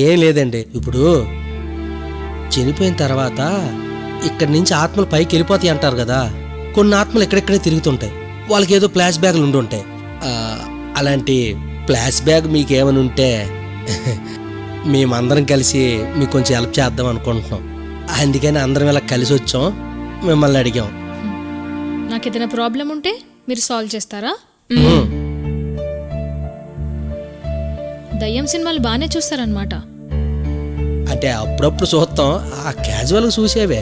ఏం లేదండి. ఇప్పుడు చనిపోయిన తర్వాత ఇక్కడి నుంచి ఆత్మలు పైకి వెళ్ళిపోతాయి అంటారు కదా. కొన్ని ఆత్మలు ఎక్కడెక్కడే తిరుగుతుంటాయి. వాళ్ళకి ఏదో ఫ్లాష్ బ్యాగ్లు ఉండుంటాయి. అలాంటి ఫ్లాష్ బ్యాగ్ మీకేమైనా ఉంటే మేమందరం కలిసి మీకు కొంచెం హెల్ప్ చేద్దాం అనుకుంటున్నాం. అందుకని అందరం ఇలా కలిసి వచ్చాం, మిమ్మల్ని అడిగాం. నాకు ఏదైనా ప్రాబ్లం ఉంటే మీరు సాల్వ్ చేస్తారా? దయ్యం సినిమాలు బాగానే చూస్తారనమాట. అంటే అప్పుడప్పుడు చూస్తాం, ఆ క్యాజువల్గా చూసేవే.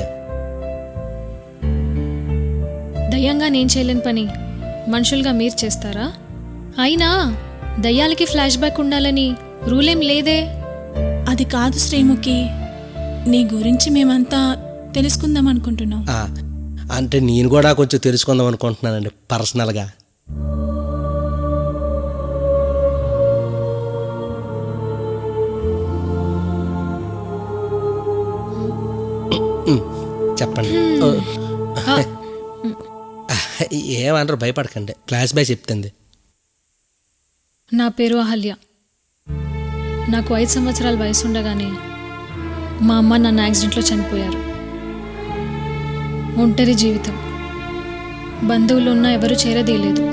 దయ్యంగా నేను చేయలేని పని మనుషులుగా మీరు చేస్తారా? అయినా దయ్యాలకి ఫ్లాష్ బ్యాక్ ఉండాలని రూలేం లేదే. అది కాదు శ్రీముఖి, నీ గురించి మేమంతా తెలుసుకుందాం అనుకుంటున్నాం. అంటే నేను కూడా కొంచెం తెలుసుకుందాం అనుకుంటున్నానండి పర్సనల్గా. చెప్పండి. ఏమంటారు, భయపడకండి, ఫ్లాష్ బ్యాక్ చెప్తుంది. నా పేరు అహల్య. నాకు 5 సంవత్సరాల వయసు ఉండగానే మా అమ్మ నన్ను యాక్సిడెంట్లో చనిపోయారు. ఒంటరి జీవితం, బంధువులు ఉన్నా ఎవరూ చేరదీయలేదు.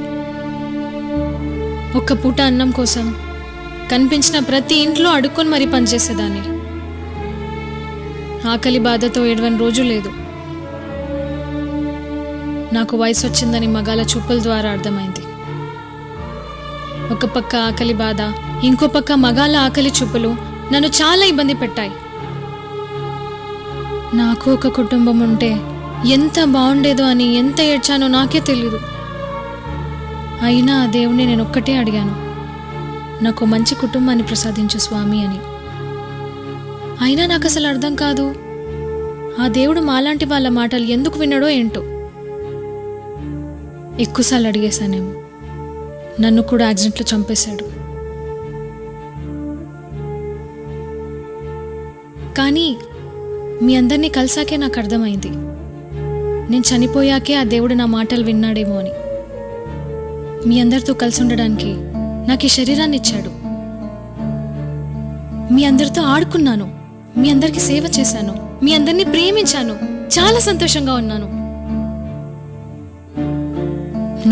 ఒక్క పూట అన్నం కోసం కనిపించిన ప్రతి ఇంట్లో అడుక్కొని మరీ పనిచేసేదాన్ని. ఆకలి బాధతో ఏడవని రోజు లేదు. నాకు వయసు వచ్చిందని మగాల చూపుల ద్వారా అర్థమైంది. ఒక పక్క ఆకలి బాధ, ఇంకో పక్క మగాళ్ళ ఆకలి చూపులు నన్ను చాలా ఇబ్బంది పెట్టాయి. నాకు ఒక కుటుంబం ఉంటే ఎంత బాగుండేదో అని ఎంత ఏడ్చానో నాకే తెలీదు. అయినా ఆ దేవుణ్ణి నేను ఒక్కటే అడిగాను, నాకు మంచి కుటుంబాన్ని ప్రసాదించు స్వామి అని. అయినా నాకు అసలు అర్థం కాదు, ఆ దేవుడు మాలాంటి వాళ్ళ మాటలు ఎందుకు వినడో ఏంటో. ఎక్కువసార్లు అడిగేశానేమో, నన్ను కూడా యాక్సిడెంట్లో చంపేశాడు. కానీ మీ అందరినీ కలిసాకే నాకు అర్థమైంది, నేను చనిపోయాకే ఆ దేవుడు నా మాటలు విన్నాడేమో అని. మీ అందరితో కలిసి ఉండడానికి నాకు ఈ శరీరాన్ని ఇచ్చాడు. మీ అందరితో ఆడుకున్నాను, మీ అందరికి సేవ చేశాను, మీ అందరినీ ప్రేమించాను, చాలా సంతోషంగా ఉన్నాను.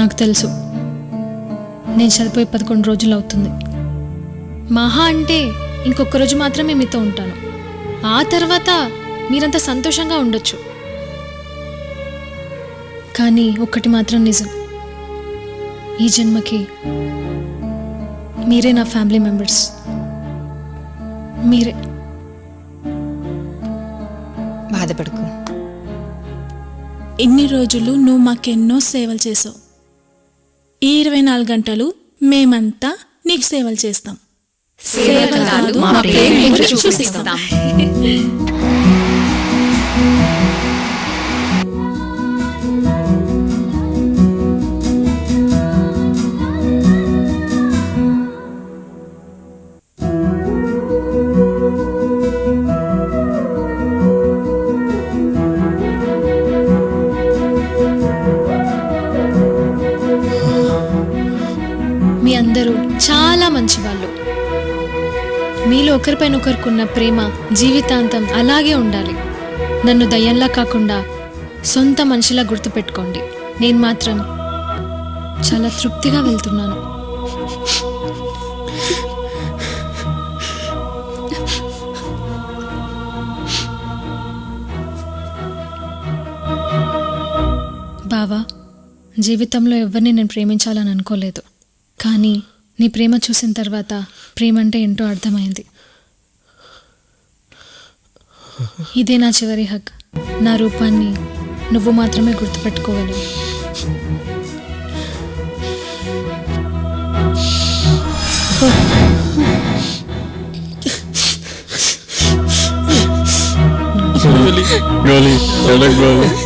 నాకు తెలుసు, నేను చనిపోయి 11 రోజులు అవుతుంది. మహా అంటే ఇంకొక రోజు మాత్రమే మీతో ఉంటాను. ఆ తర్వాత మీరంతా సంతోషంగా ఉండొచ్చు. కానీ ఒక్కటి మాత్రం నిజం, ఈ జన్మకి మీరే నా ఫ్యామిలీ మెంబర్స్. మీరే. బాధపడకు. ఇన్ని రోజులు నువ్వు మాకెన్నో సేవలు చేసావు. ఈ 24 గంటలు మేమంతా నీకు సేవలు చేస్తాం. మీ అందరూ చాలా మంచివాళ్ళు. మీలో ఒకరిపైన ఒకరికున్న ప్రేమ జీవితాంతం అలాగే ఉండాలి. నన్ను దయ్యంలా కాకుండా సొంత మనిషిలా గుర్తుపెట్టుకోండి. నేను మాత్రం చాలా తృప్తిగా వెళ్తున్నాను. బావా, జీవితంలో ఎవరిని నేను ప్రేమించాలని అనుకోలేదు, కానీ నీ ప్రేమ చూసిన తర్వాత ప్రేమ అంటే ఏంటో అర్థమైంది. ఇదే నా చివరి హక్. నా రూపాన్ని నువ్వు మాత్రమే గుర్తుపెట్టుకోగలవు. గోలి